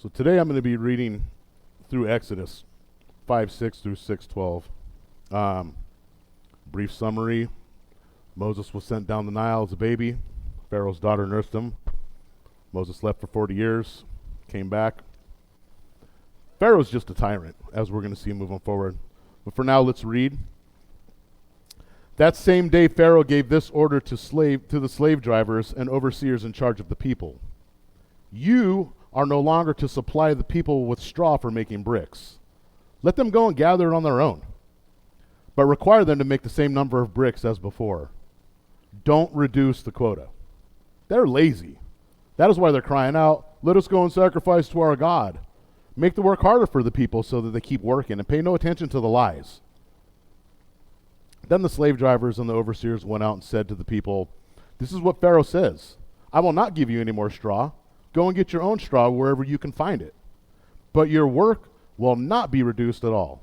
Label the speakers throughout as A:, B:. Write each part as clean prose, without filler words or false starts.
A: So today I'm going to be reading through Exodus 5:6 through 6:12. Brief summary. Moses was sent down the Nile as a baby. Pharaoh's daughter nursed him. Moses left for 40 years, came back. Pharaoh's just a tyrant, as we're going to see moving forward. But for now, let's read. That same day, Pharaoh gave this order to the slave drivers and overseers in charge of the people. You are no longer to supply the people with straw for making bricks. Let them go and gather it on their own, but require them to make the same number of bricks as before. Don't reduce the quota. They're lazy. That is why they're crying out, let us go and sacrifice to our God. Make the work harder for the people so that they keep working and pay no attention to the lies. Then the slave drivers and the overseers went out and said to the people, this is what Pharaoh says. I will not give you any more straw. Go and get your own straw wherever you can find it. But your work will not be reduced at all.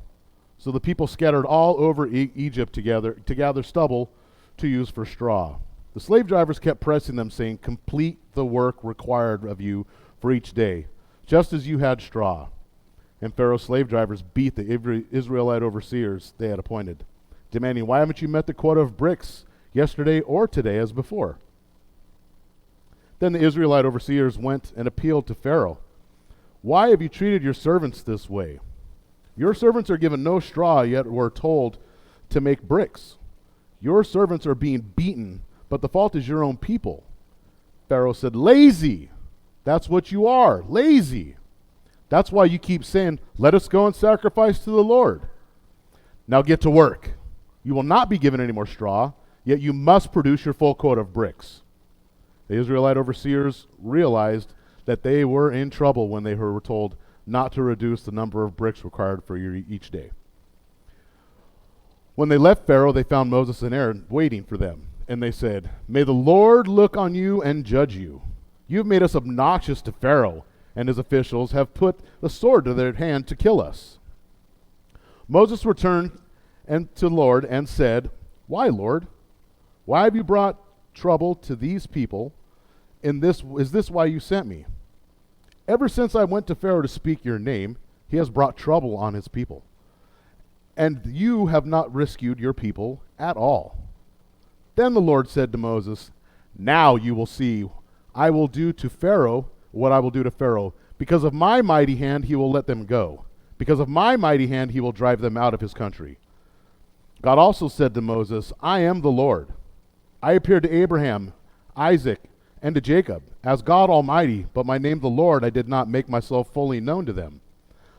A: So the people scattered all over Egypt to gather stubble to use for straw. The slave drivers kept pressing them, saying, complete the work required of you for each day, just as you had straw. And Pharaoh's slave drivers beat the Israelite overseers they had appointed, demanding, why haven't you met the quota of bricks yesterday or today as before? Then the Israelite overseers went and appealed to Pharaoh. Why have you treated your servants this way? Your servants are given no straw, yet were told to make bricks. Your servants are being beaten, but the fault is your own people. Pharaoh said, lazy. That's what you are, lazy. That's why you keep saying, let us go and sacrifice to the Lord. Now get to work. You will not be given any more straw, yet you must produce your full quota of bricks. The Israelite overseers realized that they were in trouble when they were told not to reduce the number of bricks required for each day. When they left Pharaoh, they found Moses and Aaron waiting for them, and they said, may the Lord look on you and judge you. You have made us obnoxious to Pharaoh, and his officials have put the sword to their hand to kill us. Moses returned to the Lord and said, why, Lord? Why have you brought trouble to these people? Is this why you sent me? Ever since I went to Pharaoh to speak your name, he has brought trouble on his people. And you have not rescued your people at all. Then the Lord said to Moses, now you will see I will do to Pharaoh what I will do to Pharaoh. Because of my mighty hand he will let them go. Because of my mighty hand he will drive them out of his country. God also said to Moses, I am the Lord. I appeared to Abraham, Isaac, and to Jacob as God Almighty, but my name the Lord I did not make myself fully known to them.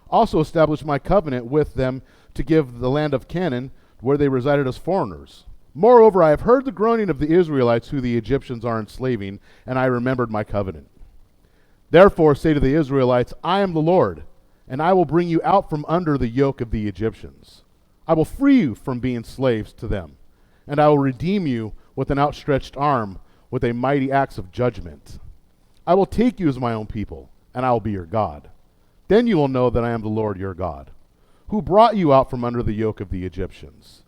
A: Also established my covenant with them to give the land of Canaan where they resided as foreigners. Moreover, I have heard the groaning of the Israelites who the Egyptians are enslaving, and I remembered my covenant. Therefore say to the Israelites, I am the Lord, and I will bring you out from under the yoke of the Egyptians. I will free you from being slaves to them, and I will redeem you with an outstretched arm, with a mighty axe of judgment. I will take you as my own people, and I will be your God. Then you will know that I am the Lord your God, who brought you out from under the yoke of the Egyptians.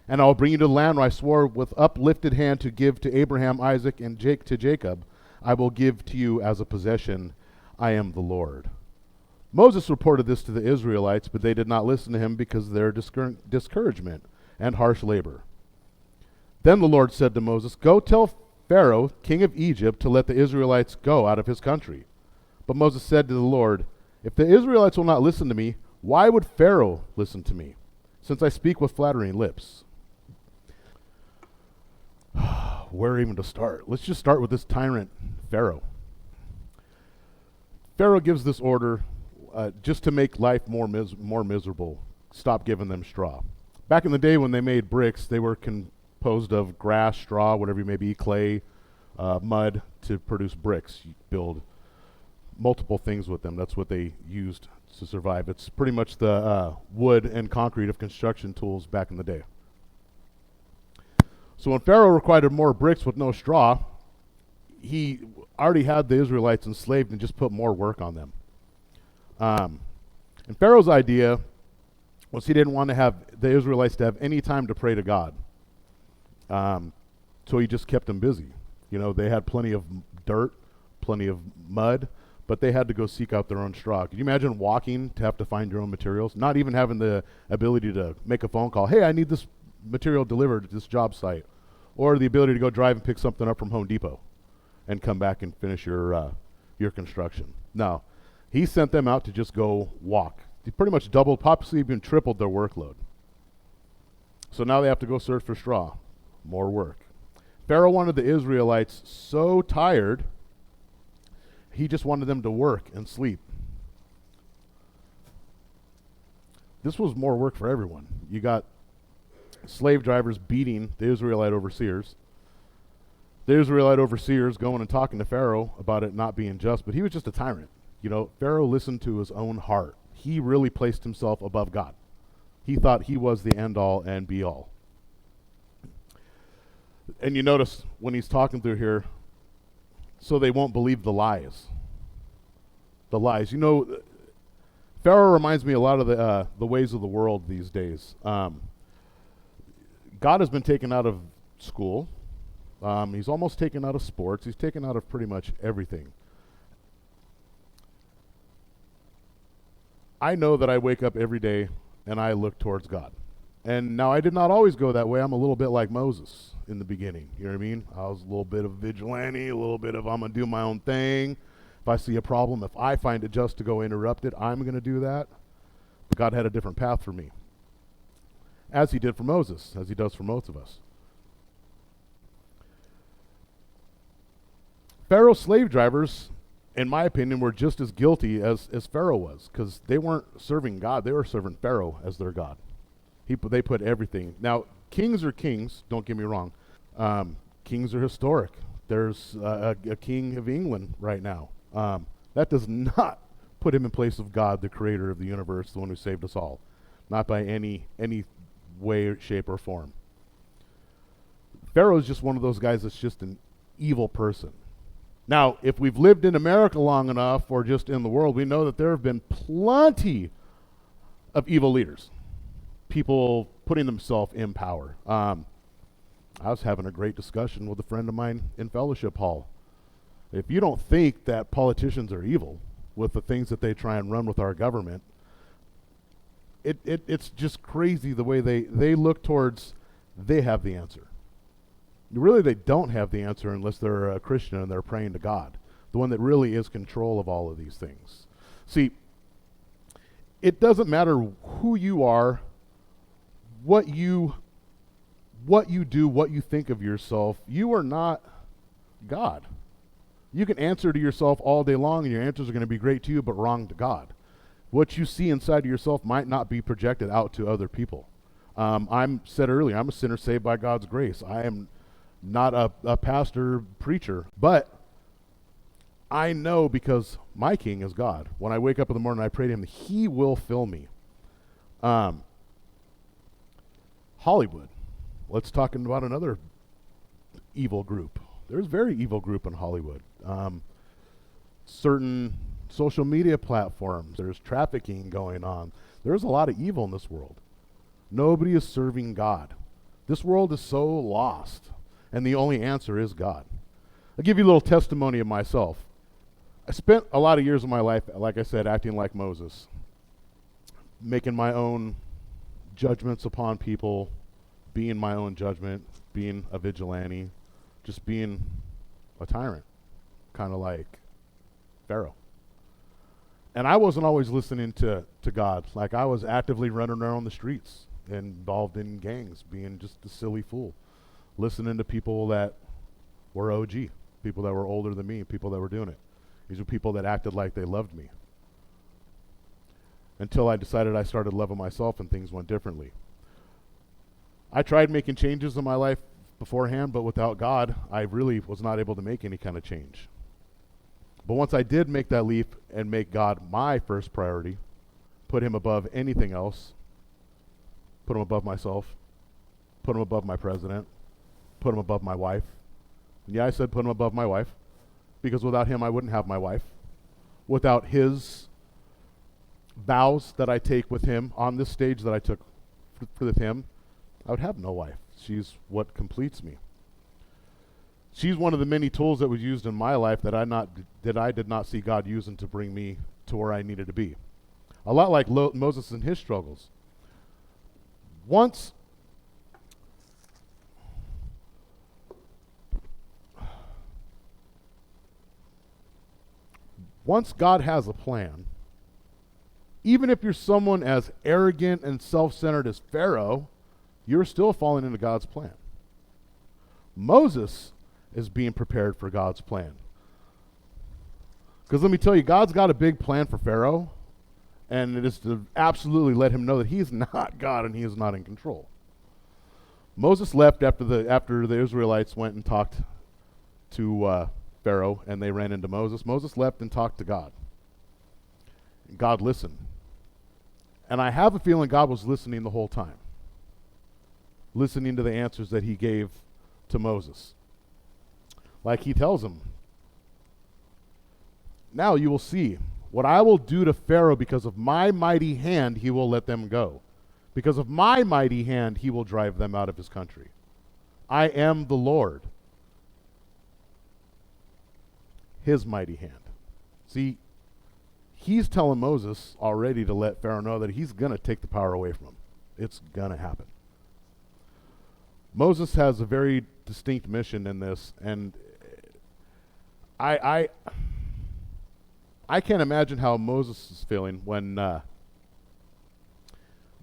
A: And I will bring you to the land where I swore with uplifted hand to give to Abraham, Isaac, and to Jacob. I will give to you as a possession. I am the Lord. Moses reported this to the Israelites, but they did not listen to him because of their discouragement and harsh labor. Then the Lord said to Moses, go tell Pharaoh, king of Egypt, to let the Israelites go out of his country. But Moses said to the Lord, if the Israelites will not listen to me, why would Pharaoh listen to me, since I speak with flattering lips? Where even to start? Let's just start with this tyrant, Pharaoh. Pharaoh gives this order just to make life more miserable. Stop giving them straw. Back in the day when they made bricks, they were composed of grass, straw, whatever you may be, clay, mud to produce bricks. You build multiple things with them. That's what they used to survive. It's pretty much the wood and concrete of construction tools back in the day. So when Pharaoh required more bricks with no straw, he already had the Israelites enslaved and just put more work on them. And Pharaoh's idea was he didn't want to have the Israelites to have any time to pray to God. So he just kept them busy. You know, they had plenty of dirt, plenty of mud, but they had to go seek out their own straw. Could you imagine walking to have to find your own materials? Not even having the ability to make a phone call. Hey, I need this material delivered to this job site. Or the ability to go drive and pick something up from Home Depot and come back and finish your construction. No, he sent them out to just go walk. He pretty much doubled, possibly even tripled their workload. So now they have to go search for straw. More work. Pharaoh wanted the Israelites so tired, he just wanted them to work and sleep. This was more work for everyone. You got slave drivers beating the Israelite overseers. The Israelite overseers going and talking to Pharaoh about it not being just, but he was just a tyrant. You know, Pharaoh listened to his own heart. He really placed himself above God. He thought he was the end all and be all. And you notice when he's talking through here, so they won't believe the lies. The lies. You know, Pharaoh reminds me a lot of the ways of the world these days. God has been taken out of school. He's almost taken out of sports. He's taken out of pretty much everything. I know that I wake up every day and I look towards God. And now I did not always go that way. I'm a little bit like Moses in the beginning. You know what I mean? I was a little bit of vigilante, a little bit of I'm going to do my own thing. If I see a problem, if I find it just to go interrupt it, I'm going to do that. But God had a different path for me. As he did for Moses, as he does for most of us. Pharaoh's slave drivers, in my opinion, were just as guilty as Pharaoh was, because they weren't serving God. They were serving Pharaoh as their God. They put everything. Now, kings are kings, don't get me wrong. Kings are historic. There's a king of England right now. That does not put him in place of God, the creator of the universe, the one who saved us all. Not by any way, shape, or form. Pharaoh is just one of those guys that's just an evil person. Now, if we've lived in America long enough, or just in the world, we know that there have been plenty of evil leaders. People putting themselves in power. I was having a great discussion with a friend of mine in fellowship hall. If you don't think that politicians are evil with the things that they try and run with our government, it's just crazy the way they look towards they have the answer. Really, they don't have the answer unless they're a Christian and they're praying to God, the one that really is control of all of these things. See, it doesn't matter who you are, what you do, what you think of yourself. You are not God. You can answer to yourself all day long, and your answers are going to be great to you, but wrong to God. What you see inside of yourself might not be projected out to other people. I said earlier, I'm a sinner saved by God's grace. I am not a pastor, preacher, but I know because my king is God. When I wake up in the morning, I pray to him, he will fill me. Hollywood. Let's talk about another evil group. There's a very evil group in Hollywood. Certain social media platforms, there's trafficking going on. There's a lot of evil in this world. Nobody is serving God. This world is so lost, and the only answer is God. I'll give you a little testimony of myself. I spent a lot of years of my life, like I said, acting like Moses, making my own judgments upon people, being my own judgment, being a vigilante, just being a tyrant, kind of like Pharaoh. And I wasn't always listening to God. Like, I was actively running around the streets, involved in gangs, being just a silly fool, listening to people that were OG, people that were older than me, people that were doing it. These were people that acted like they loved me. Until I decided I started loving myself and things went differently. I tried making changes in my life beforehand, but without God, I really was not able to make any kind of change. But once I did make that leap and make God my first priority, put him above anything else, put him above myself, put him above my president, put him above my wife. And yeah, I said put him above my wife, because without him I wouldn't have my wife. Without his vows that I take with him on this stage that I took with him, I would have no wife. She's what completes me. She's one of the many tools that was used in my life that I did not see God using to bring me to where I needed to be. A lot like Moses and his struggles. Once God has a plan, even if you're someone as arrogant and self-centered as Pharaoh, you're still falling into God's plan. Moses is being prepared for God's plan. Because let me tell you, God's got a big plan for Pharaoh, and it is to absolutely let him know that he's not God and he is not in control. Moses left after the Israelites went and talked to Pharaoh, and they ran into Moses. Moses left and talked to God. God listened. And I have a feeling God was listening the whole time, listening to the answers that he gave to Moses. Like he tells him, now you will see what I will do to Pharaoh. Because of my mighty hand, he will let them go. Because of my mighty hand, he will drive them out of his country. I am the Lord. His mighty hand. See, he's telling Moses already to let Pharaoh know that he's going to take the power away from him. It's going to happen. Moses has a very distinct mission in this, and I can't imagine how Moses is feeling when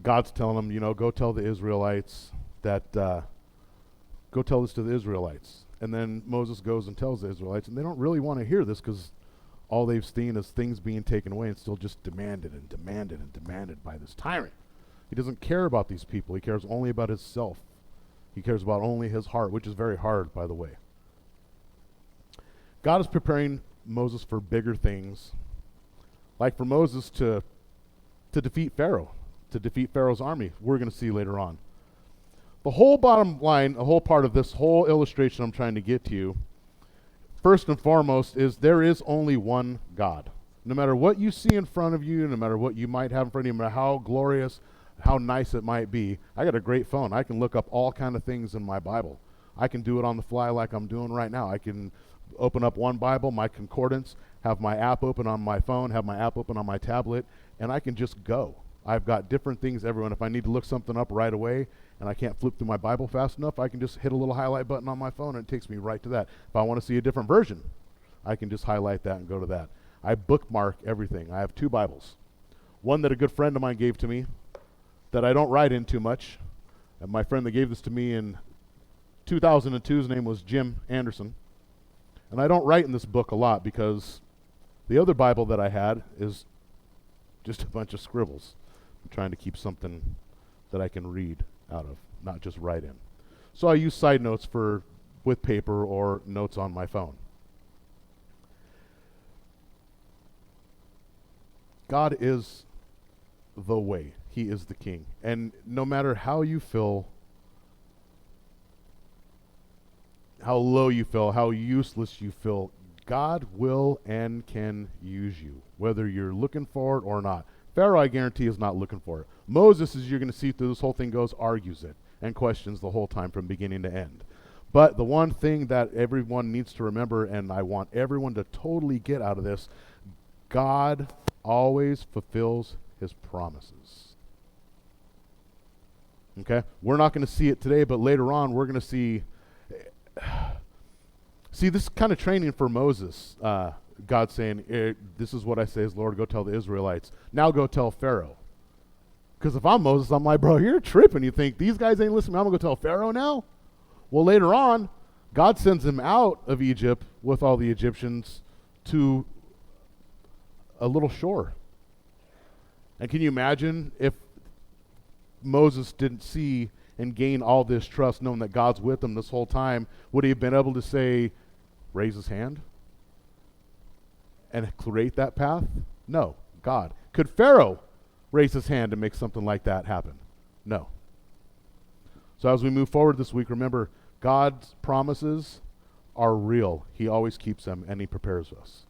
A: God's telling him, go tell the Israelites that, go tell this to the Israelites. And then Moses goes and tells the Israelites, and they don't really want to hear this because all they've seen is things being taken away and still just demanded and demanded and demanded by this tyrant. He doesn't care about these people. He cares only about himself. He cares about only his heart, which is very hard, by the way. God is preparing Moses for bigger things, like for Moses to defeat Pharaoh, to defeat Pharaoh's army. We're going to see later on. The whole bottom line, a whole part of this whole illustration I'm trying to get to you, first and foremost, is there is only one God. No matter what you see in front of you, no matter what you might have in front of you, no matter how glorious, how nice it might be, I got a great phone. I can look up all kind of things in my Bible. I can do it on the fly like I'm doing right now. I can open up one Bible, my concordance, have my app open on my phone, have my app open on my tablet, and I can just go. I've got different things everywhere. If I need to look something up right away and I can't flip through my Bible fast enough, I can just hit a little highlight button on my phone and it takes me right to that. If I want to see a different version, I can just highlight that and go to that. I bookmark everything. I have 2 Bibles. One that a good friend of mine gave to me that I don't write in too much. And my friend that gave this to me in 2002, his name was Jim Anderson. And I don't write in this book a lot because the other Bible that I had is just a bunch of scribbles. I'm trying to keep something that I can read out of, not just write in. So I use side notes with paper or notes on my phone. God is the way. He is the King. And no matter how you feel, how low you feel, how useless you feel, God will and can use you, whether you're looking for it or not. Pharaoh, I guarantee, is not looking for it. Moses, as you're going to see through this whole thing goes, argues it and questions the whole time from beginning to end. But the one thing that everyone needs to remember, and I want everyone to totally get out of this, God always fulfills his promises. Okay? We're not going to see it today, but later on we're going to see this kind of training for Moses. God saying, this is what I say as Lord, go tell the Israelites. Now go tell Pharaoh. Because if I'm Moses, I'm like, bro, you're tripping. You think these guys ain't listening? I'm going to go tell Pharaoh now? Well, later on, God sends him out of Egypt with all the Egyptians to a little shore. And can you imagine if Moses didn't see and gain all this trust, knowing that God's with him this whole time, would he have been able to say, raise his hand and create that path? No, God. Could Pharaoh raise his hand and make something like that happen? No. So as we move forward this week, remember, God's promises are real. He always keeps them, and he prepares us.